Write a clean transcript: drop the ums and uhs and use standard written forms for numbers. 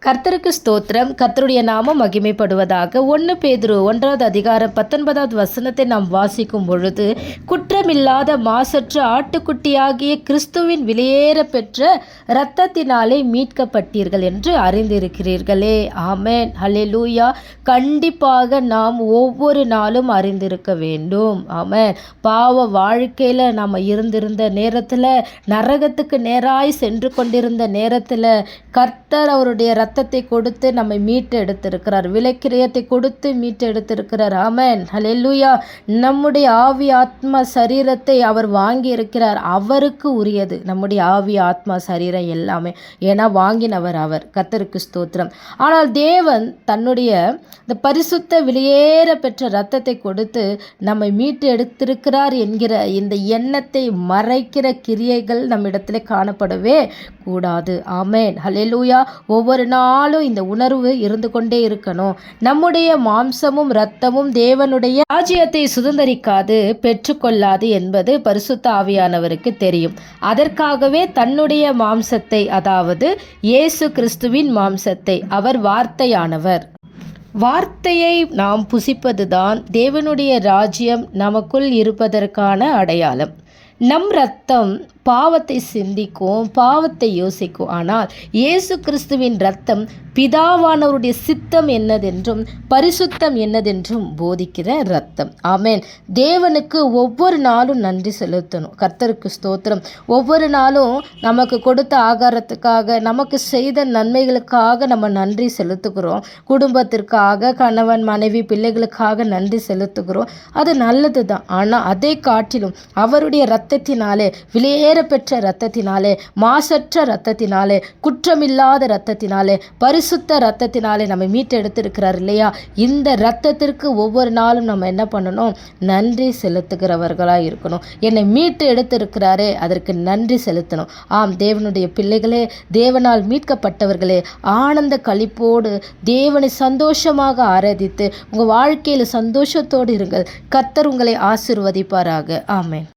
கர்த்தருக்கு ஸ்தோத்திரம். கர்த்தருடைய நாமம் மகிமைப்படுவதாக. 1 பேதுரு 1வது அதிகாரம் 19வது வசனத்தை நாம் வாசிக்கும் பொழுது, குற்றமில்லாத மாசற்ற ஆட்டுக்குட்டியாகிய கிறிஸ்துவின் விலையேற பெற்ற இரத்தத்தினாலே மீட்கப்பட்டீர்கள் என்று அறிந்திருக்கிறீர்களே. ஆமென், ஹல்லேலூயா. கண்டிப்பாக நாம் ஒவ்வொரு நாளும் அறிந்திருக்க வேண்டும். ஆமென். பாவ வாழ்க்கையில் நாம் இருந்திருந்த நேரத்தில், நரகத்துக்கு நேராய் சென்று கொண்டிருந்த நேரத்தில் கர்த்தர் அவருடைய இரத்தத்தை கொடுத்து நம்மை மீட்டு எடுத்திருக்கிறார். விலைக்கிரயத்தை கொடுத்து மீட்டு எடுத்திருக்கிறார். ஆமென், ஹல்லேலூயா. நம்முடைய ஆவி ஆத்மா சரீரத்தை அவர் வாங்கி இருக்கிறார். அவருக்கு உரியது நம்முடைய ஆவி ஆத்மா சரீரம் எல்லாமே. ஏன்னா வாங்கினவர் அவர். கர்த்தருக்கு ஸ்தோத்திரம். ஆனால் தேவன் தன்னுடைய இந்த பரிசுத்த விலையேற பெற்ற இரத்தத்தை கொடுத்து நம்மை மீட்டு எடுத்திருக்கிறார் என்கிற இந்த எண்ணத்தை மறைக்கிற கிரியைகள் நம்மிடத்தில் காணப்படவே கூடாது. ஆமென், ஹல்லேலூயா. ஒவ்வொரு நாளும் இந்த உணர்வு இருந்து கொண்டே இருக்கணும். நம்முடைய மாம்சமும் இரத்தமும் தேவனுடைய ராஜ்யத்தை சுதந்தரிக்காது, பெற்றுக்கொள்ளாது என்பது பரிசுத்த ஆவியானவருக்கு தெரியும். அதற்காகவே தன்னுடைய மாம்சத்தை, அதாவது இயேசு கிறிஸ்துவின் மாம்சத்தை, அவர் வார்த்தையானவர், வார்த்தையை நாம் புசிப்பதுதான் தேவனுடைய ராஜ்யம் நமக்குள் இருப்பதற்கான அடையாளம். நம் இரத்தம் பாவத்தை சிந்திக்கும், பாவத்தை யோசிக்கும். ஆனால் இயேசு கிறிஸ்துவின் இரத்தம் பிதாவானவருடைய சித்தம் என்னதென்றும் பரிசுத்தம் என்னதென்றும் போதிக்கிற இரத்தம். ஆமென். தேவனுக்கு ஒவ்வொரு நாளும் நன்றி செலுத்தணும். கர்த்தருக்கு ஸ்தோத்திரம். ஒவ்வொரு நாளும் நமக்கு கொடுத்த ஆகாரத்துக்காக, நமக்கு செய்த நன்மைகளுக்காக நம்ம நன்றி செலுத்துகிறோம். குடும்பத்திற்காக, கணவன் மனைவி பிள்ளைகளுக்காக நன்றி செலுத்துகிறோம். அது நல்லது தான். ஆனால் அதை காட்டிலும் அவருடைய இரத்தத்தினாலே, விலையேற பெற்ற இரத்தத்தினாலே, மாசற்ற இரத்தத்தினாலே, குற்றமில்லாத இரத்தத்தினாலே, பரிசுத்த இரத்தத்தினாலே நம்ம மீட்டெடுத்திருக்கிறார் இல்லையா? இந்த இரத்தத்திற்கு ஒவ்வொரு நாளும் நம்ம என்ன பண்ணணும்? நன்றி செலுத்துகிறவர்களாக இருக்கணும். என்னை மீட்டு எடுத்திருக்கிறாரே, அதற்கு நன்றி செலுத்தணும். ஆம், தேவனுடைய பிள்ளைகளே, தேவனால் மீட்கப்பட்டவர்களே, ஆனந்த களிப்போடு தேவனை சந்தோஷமாக ஆராதித்து உங்கள் வாழ்க்கையில் சந்தோஷத்தோடு இருங்கள். கர்த்தர் உங்களை ஆசீர்வதிப்பாராக. ஆமென்.